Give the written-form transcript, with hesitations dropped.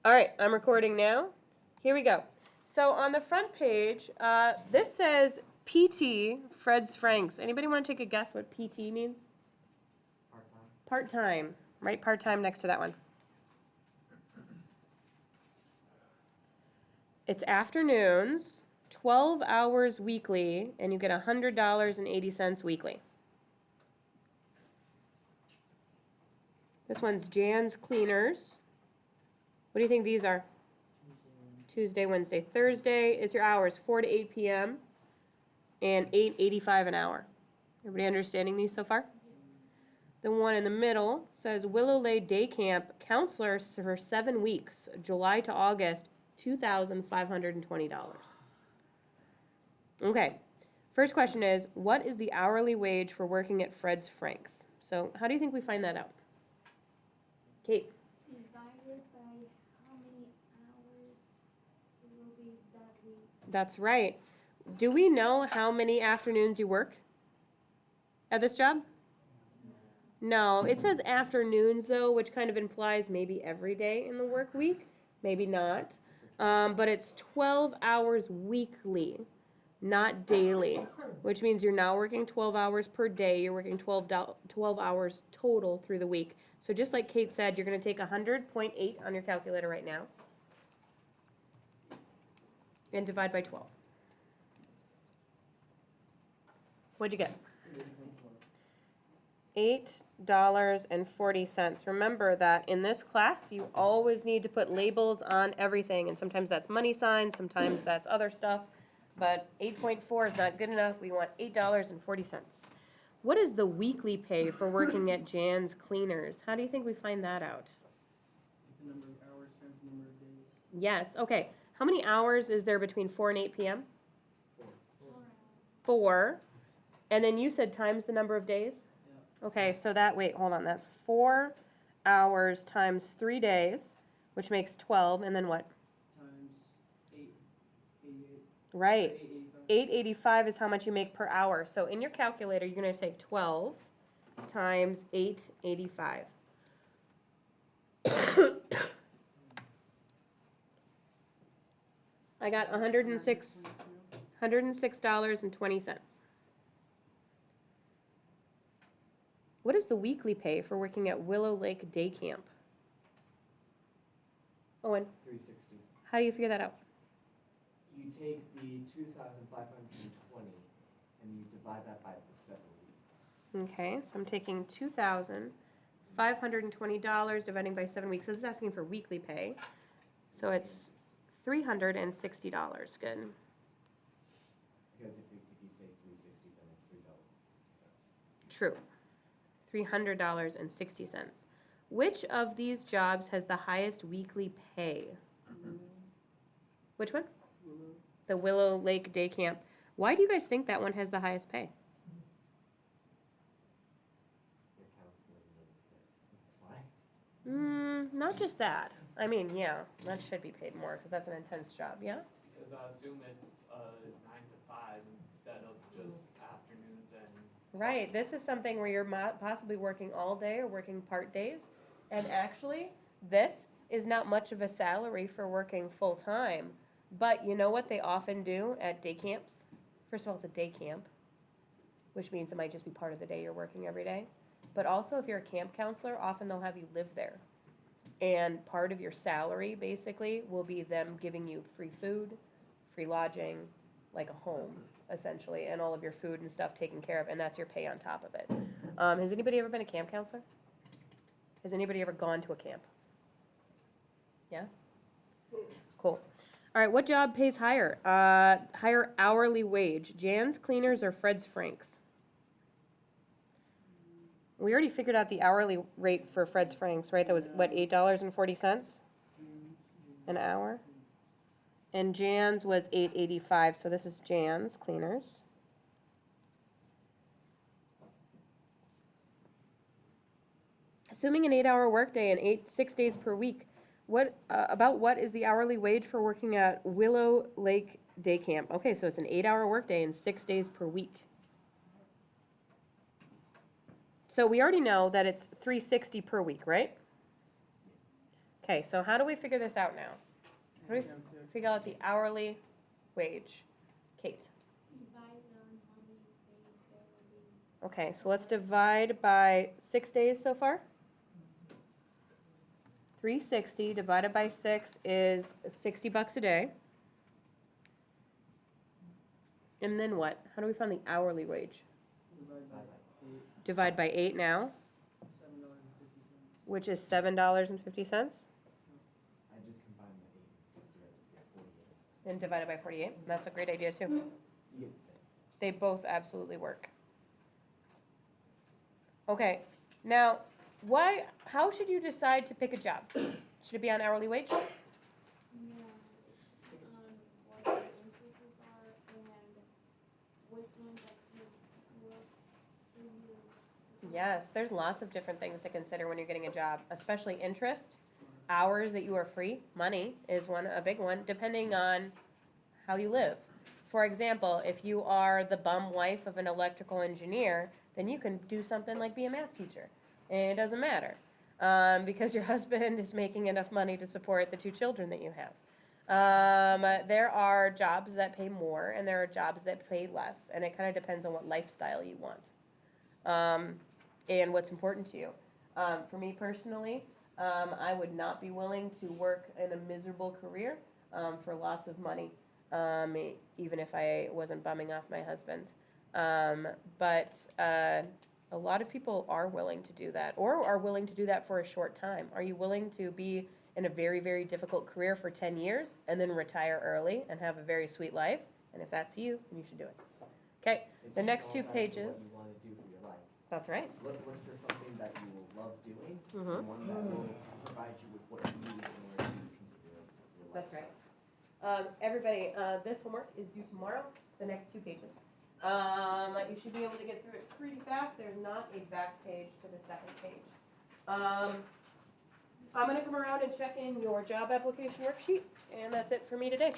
All right, I'm recording now. Here we go. So on the front page, this says PT, Fred's Franks. Anybody want to take a guess what PT means? Part-time. Part-time. Right, part-time next to that one. It's afternoons, 12 hours weekly, and you get $100.80 weekly. This one's Jan's Cleaners. What do you think these are? Tuesday, Wednesday, Thursday. It's your hours, 4 to 8 p.m. and $8.85 an hour. Everybody understanding these so far? The one in the middle says Willow Lake Day Camp counselor for 7 weeks, July to August, $2,520. Okay, first question is, what is the hourly wage for working at Fred's Franks? So how do you think we find that out? Kate? Divided by how many hours it will be that week. That's right. Do we know how many afternoons you work at this job? No, it says afternoons though, which kind of implies maybe every day in the work week, maybe not. But it's 12 hours weekly, not daily, which means you're now working 12 hours per day. You're working 12 hours total through the week. So just like Kate said, you're going to take 100.8 on your calculator right now and divide by 12. What'd you get? $8.40. Remember that in this class, you always need to put labels on everything, and sometimes that's money signs, sometimes that's other stuff, but 8.4 is not good enough. We want $8.40. What is the weekly pay for working at Jan's Cleaners? How do you think we find that out? The number of hours times the number of days. Yes, okay. How many hours is there between 4 and 8 p.m.? 4. 4. And then you said times the number of days? Okay, so that, wait, hold on, that's 4 hours times 3 days, which makes 12, and then what? Times 888. Right, 885. $8.85 is how much you make per hour. So in your calculator, you're gonna take 12 times $8.85. I got $106.20. What is the weekly pay for working at Willow Lake Day Camp? Owen, 360. how do you figure that out? You take the 2,520 and you divide that by the 7 weeks. Okay, so I'm taking $2,520 dividing by 7 weeks. This is asking for weekly pay. So it's $360. Good. Because if you say 360, then it's $3.60. True. $300.60. Which of these jobs has the highest weekly pay? Which one? The Willow Lake Day Camp. Why do you guys think that one has the highest pay? It counts the number of kids. That's why. Not just that. I mean, yeah, that should be paid more because that's an intense job, yeah? Because I assume it's 9 to 5 instead of just afternoons and. Right, this is something where you're possibly working all day or working part days. And actually, this is not much of a salary for working full time. But you know what they often do at day camps? First of all, it's a day camp, which means it might just be part of the day you're working every day. But also, if you're a camp counselor, often they'll have you live there. And part of your salary, basically, will be them giving you free food, free lodging, like a home, essentially, and all of your food and stuff taken care of, and that's your pay on top of it. Has anybody ever been a camp counselor? Has anybody ever gone to a camp? Yeah? Cool. All right, what job pays higher? Higher hourly wage, Jan's Cleaners or Fred's Franks? We already figured out the hourly rate for Fred's Franks, right? That was, what, $8.40 an hour? And Jan's was $8.85, so this is Jan's Cleaners. Assuming an 8-hour workday and 6 days per week, what is the hourly wage for working at Willow Lake Day Camp? Okay, so it's an 8-hour workday and 6 days per week. So we already know that it's $360 per week, right? Okay. Okay, so how do we figure this out now? How do we Times six. figure out the hourly wage? Kate? Divide on how many days there will be. Okay, so let's divide by 6 days so far. 360 divided by 6 is $60 a day. And then what? How do we find the hourly wage? Divide by eight, Divide by 8 now, $7.50. which is $7.50. I just combined the 8 and 60, right, to get 48. And divided by 48. That's a great idea too. You get the same. They both absolutely work. Okay, now, how should you decide to pick a job? Should it be on hourly wage? Yeah, what the increases are and which ones that could work for you. Yes, there's lots of different things to consider when you're getting a job, especially interest, hours that you are free, money is a big one, depending on how you live. For example, if you are the bum wife of an electrical engineer, then you can do something like be a math teacher. And it doesn't matter, because your husband is making enough money to support the 2 children that you have. There are jobs that pay more, and there are jobs that pay less, and it kind of depends on what lifestyle you want. And what's important to you. For me personally, I would not be willing to work in a miserable career for lots of money, even if I wasn't bumming off my husband. But a lot of people are willing to do that, or are willing to do that for a short time. Are you willing to be in a very, very difficult career for 10 years and then retire early and have a very sweet life? And if that's you, then you should do it. Okay, It the just next all 2 depends on pages. What you wanna do for your life. That's right. Look for something that you will love doing, Mhm. and one that will provide you with what you need in order to continue your life. That's right. Everybody, this homework is due tomorrow, the next 2 pages. You should be able to get through it pretty fast. There's not a back page for the second page. I'm gonna come around and check in your job application worksheet, and that's it for me today.